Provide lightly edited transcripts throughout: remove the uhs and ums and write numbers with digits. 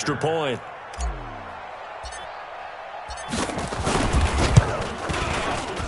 Extra point.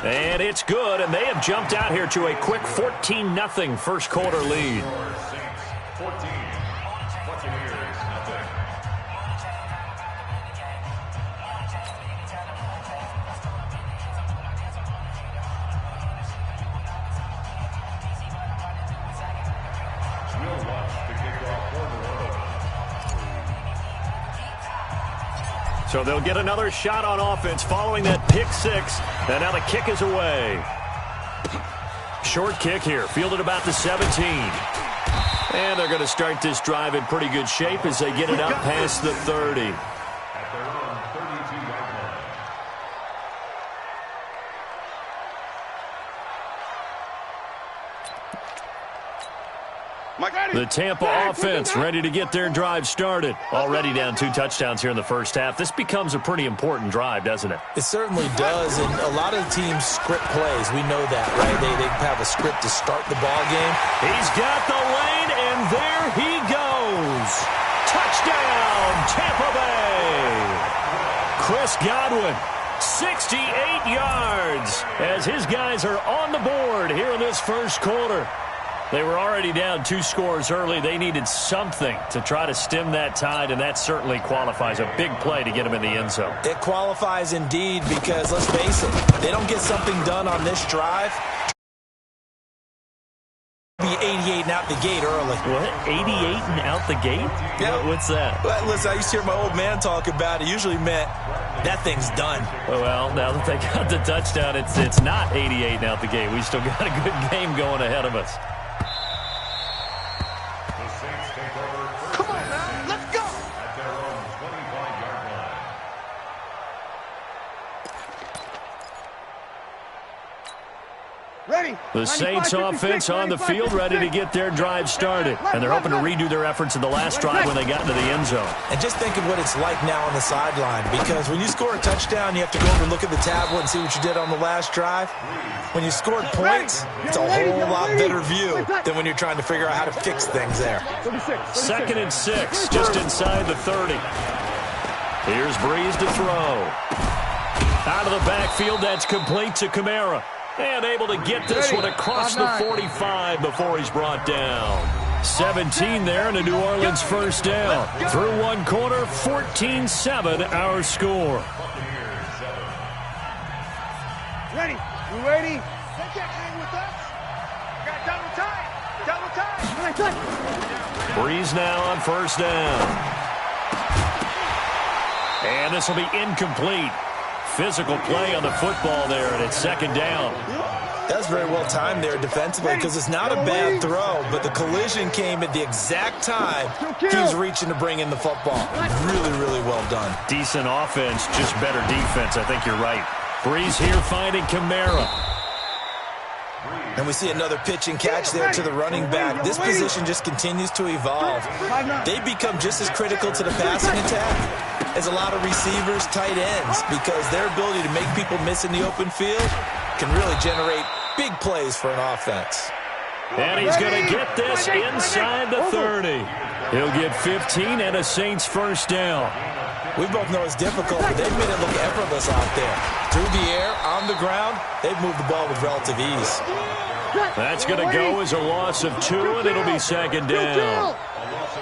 And it's good, and they have jumped out here to a quick 14-0 first quarter lead. So they'll get another shot on offense following that pick six. And now the kick is away. Short kick here, fielded about the 17. And they're going to start this drive in pretty good shape as they get it up past the 30. The Tampa offense ready to get their drive started. Already down 2 touchdowns here in the first half. This becomes a pretty important drive, doesn't it? It certainly does, and a lot of the teams script plays. We know that, right? They have a script to start the ball game. He's got the lane, and there he goes. Touchdown, Tampa Bay. Chris Godwin, 68 yards, as his guys are on the board here in this first quarter. They were already down 2 scores early. They needed something to try to stem that tide, and that certainly qualifies. A big play to get them in the end zone. It qualifies indeed because, let's face it, they don't get something done on this drive. Be 88 and out the gate early. What? 88 and out the gate? Yeah. What's that? Well, listen, I used to hear my old man talk about it. Usually meant that thing's done. Well, now that they got the touchdown, it's not 88 and out the gate. We still got a good game going ahead of us. The Saints offense on the field ready to get their drive started. And they're hoping to redo their efforts in the last drive when they got into the end zone. And just think of what it's like now on the sideline. Because when you score a touchdown, you have to go over and look at the tablet and see what you did on the last drive. When you scored points, it's a whole lot better view than when you're trying to figure out how to fix things there. 2nd and 6, just inside the 30. Here's Breeze to throw. Out of the backfield, that's complete to Kamara. And able to get this one across the 45 before he's brought down. 17 there and a New Orleans first down. Through 1 quarter, 14-7 our score. Ready? You ready? Take that hang with us. Got double time. Breeze now on first down. And this will be incomplete. Physical play on the football there, and it's 2nd down. That's very well timed there defensively because it's not a bad throw, but the collision came at the exact time he was reaching to bring in the football. Really, really well done. Decent offense, just better defense. I think you're right. Breeze here finding Kamara. And we see another pitch and catch there to the running back. This position just continues to evolve. They become just as critical to the passing attack as a lot of receivers, tight ends, because their ability to make people miss in the open field can really generate big plays for an offense. And he's going to get this inside the 30. He'll get 15 and a Saints first down. We both know it's difficult, but they've made it look effortless out there. Through the air, on the ground, they've moved the ball with relative ease. That's going to go as a loss of 2, and it'll be 2nd down.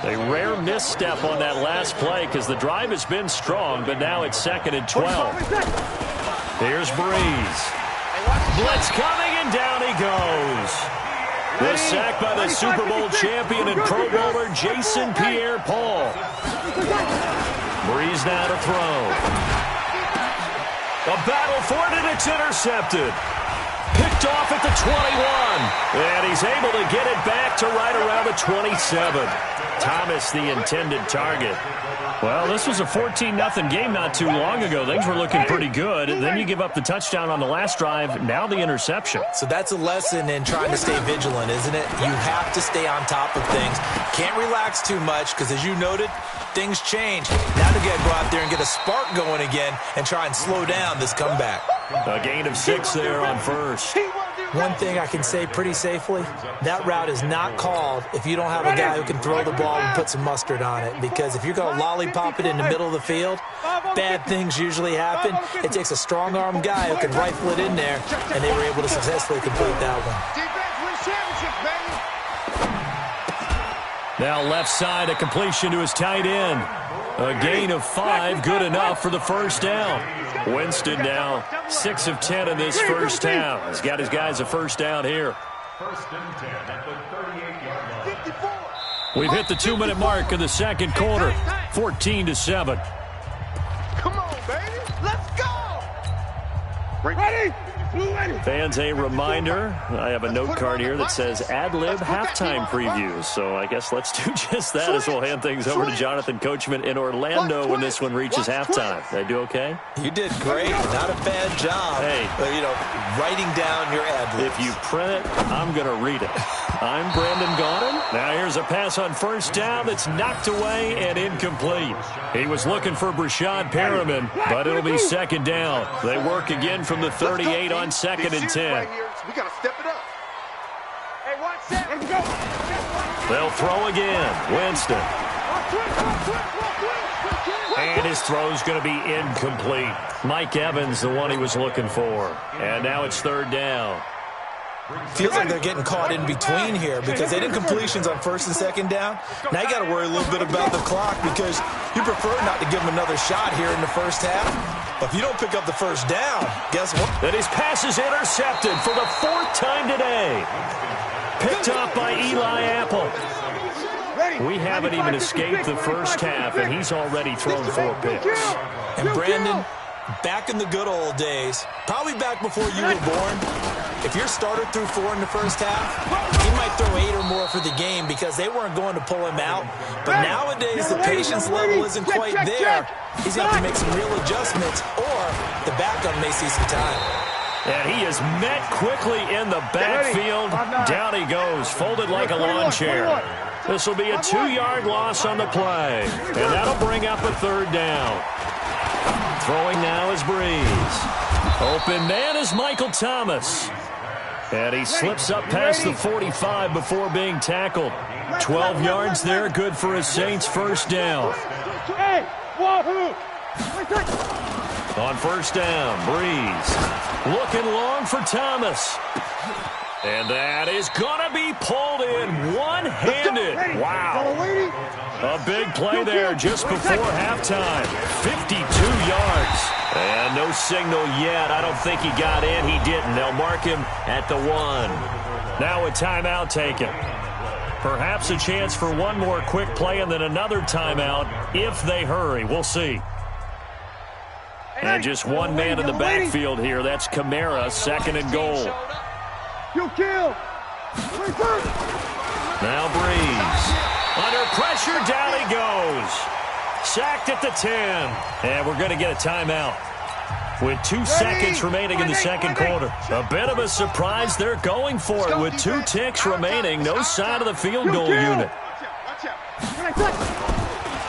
A rare misstep on that last play because the drive has been strong, but now it's 2nd and 12. Here's Breeze. Blitz coming, and down he goes. The sack by the Super Bowl champion and Pro Bowler Jason Pierre-Paul. Breeze now to throw. A battle for it, and it's intercepted. Picked off at the 21. And he's able to get it back to right around the 27. Thomas, the intended target. Well, this was a 14-0 game not too long ago. Things were looking pretty good. And then you give up the touchdown on the last drive. Now the interception. So that's a lesson in trying to stay vigilant, isn't it? You have to stay on top of things. Can't relax too much because, as you noted, things change. Now to go out there and get a spark going again and try and slow down this comeback. A gain of 6 there on first. One thing I can say pretty safely, that route is not called if you don't have a guy who can throw the ball and put some mustard on it. Because if you're going to lollipop it in the middle of the field, bad things usually happen. It takes a strong-arm guy who can rifle it in there, and they were able to successfully complete that one. Now left side, a completion to his tight end. A gain of 5, good enough for the first down. Winston now 6 of 10 in this first half. He's got his guys a first down here. First and 10 at the 38-yard line. We've hit the 2-minute mark of the second quarter, 14-7. Come on, baby. Let's go. Ready? Fans, a reminder, I have a note card here that says ad-lib halftime previews. So I guess let's do just that as we'll hand things over to Jonathan Coachman in Orlando when this one reaches halftime. Did I do okay? You did great. Not a bad job. Hey. Writing down your ad-libs. If you print it, I'm going to read it. I'm Brandon Gaudin. Now here's a pass on first down that's knocked away and incomplete. He was looking for Brashad Perriman, but it'll be second down. They work again from the 38 on second and 10. We got to step it up. Hey, watch that. Let's go. They'll throw again. Winston. And his throw's going to be incomplete. Mike Evans, the one he was looking for. And now it's third down. Feels like they're getting caught in between here because they did completions on first and second down. Now you got to worry a little bit about the clock because you prefer not to give them another shot here in the first half. But if you don't pick up the first down, guess what? And his pass is intercepted for the 4th time today. Picked off by Eli Apple. We haven't even escaped the first half, and he's already thrown 4 picks. And Brandon, back in the good old days, probably back before you were born, if your starter threw 4 in the first half, he might throw 8 or more for the game because they weren't going to pull him out. But nowadays, the patience level isn't quite there. He's going to have to make some real adjustments, or the backup may see some time. And he is met quickly in the backfield. Down he goes, folded like a lawn chair. This will be a 2-yard loss on the play. And that'll bring up a third down. Throwing now is Breeze. Open man is Michael Thomas. And he slips up past the 45 before being tackled. 12 yards there, good for his Saints first down. On first down, Breeze. Looking long for Thomas. And that is going to be pulled in one-handed. Wow. A big play there just before halftime. 52 yards. And no signal yet. I don't think he got in. He didn't. They'll mark him at the 1. Now a timeout taken. Perhaps a chance for one more quick play and then another timeout if they hurry. We'll see. And just one man in the backfield here. That's Kamara, second and goal. Now Breeze. Under pressure, down he goes. Sacked at the 10. And we're going to get a timeout. With 2 seconds remaining in the second quarter. A bit of a surprise. They're going for it with 2 ticks remaining. No sign of the field goal unit.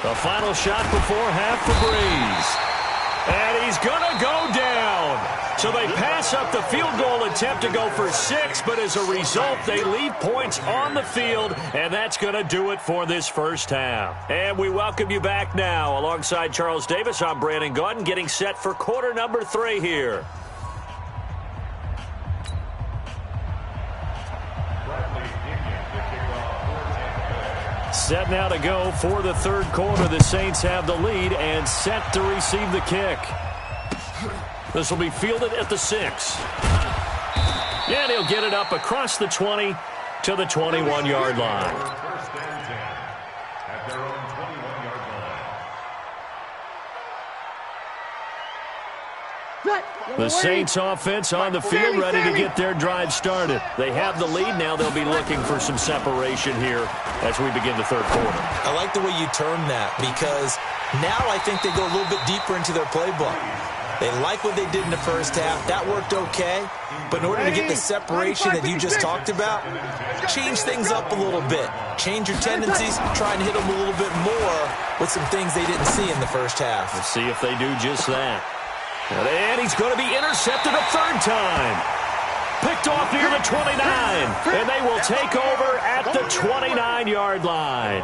The final shot before half for Breeze. And he's going to go down. So they pass up the field goal attempt to go for 6, but as a result, they leave points on the field, and that's going to do it for this first half. And we welcome you back now. Alongside Charles Davis, I'm Brandon Gaudin, getting set for quarter number 3 here. Set now to go for the third quarter. The Saints have the lead and set to receive the kick. This will be fielded at the 6. And he'll get it up across the 20 to the 21-yard line. First and 10 at their own 21-yard line. The Saints offense on the field, ready to get their drive started. They have the lead now. They'll be looking for some separation here as we begin the third quarter. I like the way you term that because now I think they go a little bit deeper into their playbook. They like what they did in the first half. That worked okay. But in order to get the separation that you just talked about, change things up a little bit. Change your tendencies. Try and hit them a little bit more with some things they didn't see in the first half. Let's see if they do just that. And he's going to be intercepted a third time. Picked off near the 29, and they will take over at the 29-yard line.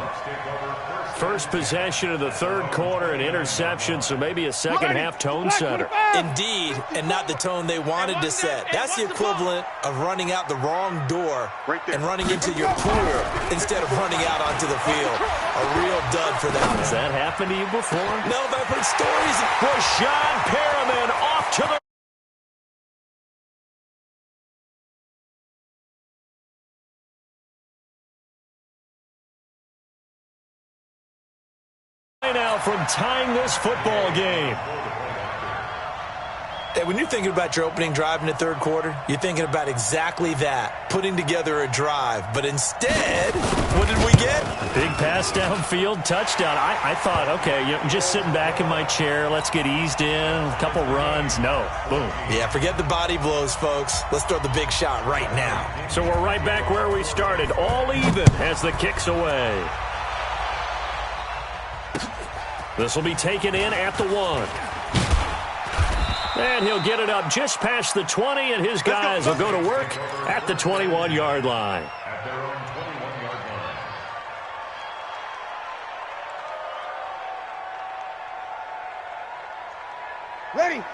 First possession of the third quarter, an interception, so maybe a second-half tone setter. Indeed, and not the tone they wanted to set. That's the equivalent of running out the wrong door and running into your pool instead of running out onto the field. A real dud for that. Has that happened to you before? No, but I've heard stories. Rashad Perriman off to the now from tying this football game. Hey, when you're thinking about your opening drive in the third quarter, you're thinking about exactly that, putting together a drive. But instead, what did we get? Big pass downfield, touchdown. I thought, okay, I'm just sitting back in my chair. Let's get eased in, a couple runs. No, boom. Yeah, forget the body blows, folks. Let's throw the big shot right now. So we're right back where we started, all even as the kick's away. This will be taken in at the 1. And he'll get it up just past the 20, and his guys will go to work at the 21-yard line.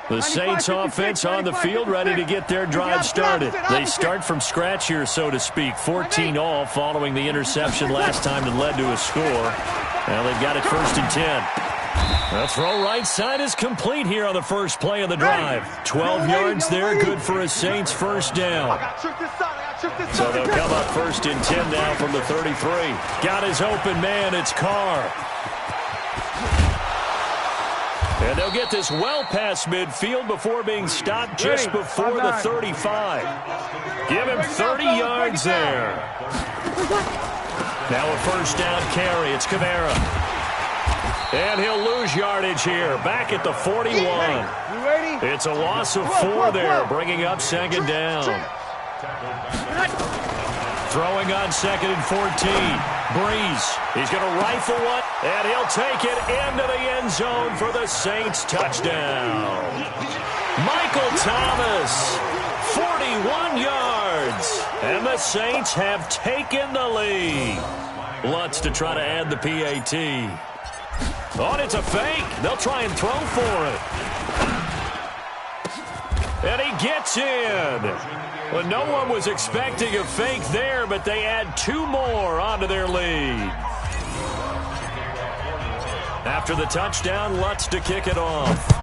The Saints offense on the field, ready to get their drive started. They start from scratch here, so to speak. 14 all following the interception last time that led to a score. Now they've got it 1st and 10. The throw right side is complete here on the first play of the drive. 12 yards there, good for a Saints first down. So they'll come up 1st and 10 now from the 33. Got his open man, it's Carr. And they'll get this well past midfield before being stopped just before the 35. Give him 30 yards there. Now a first down carry, it's Kamara. And he'll lose yardage here, back at the 41. It's a loss of 4 there, bringing up 2nd down. Throwing on 2nd and 14. Breeze, he's going to rifle one, and he'll take it into the end zone for the Saints touchdown. Michael Thomas, 41 yards, and the Saints have taken the lead. Lutz to try to add the PAT. Oh, and it's a fake. They'll try and throw for it. And he gets in. Well, no one was expecting a fake there, but they add 2 more onto their lead. After the touchdown, Lutz to kick it off.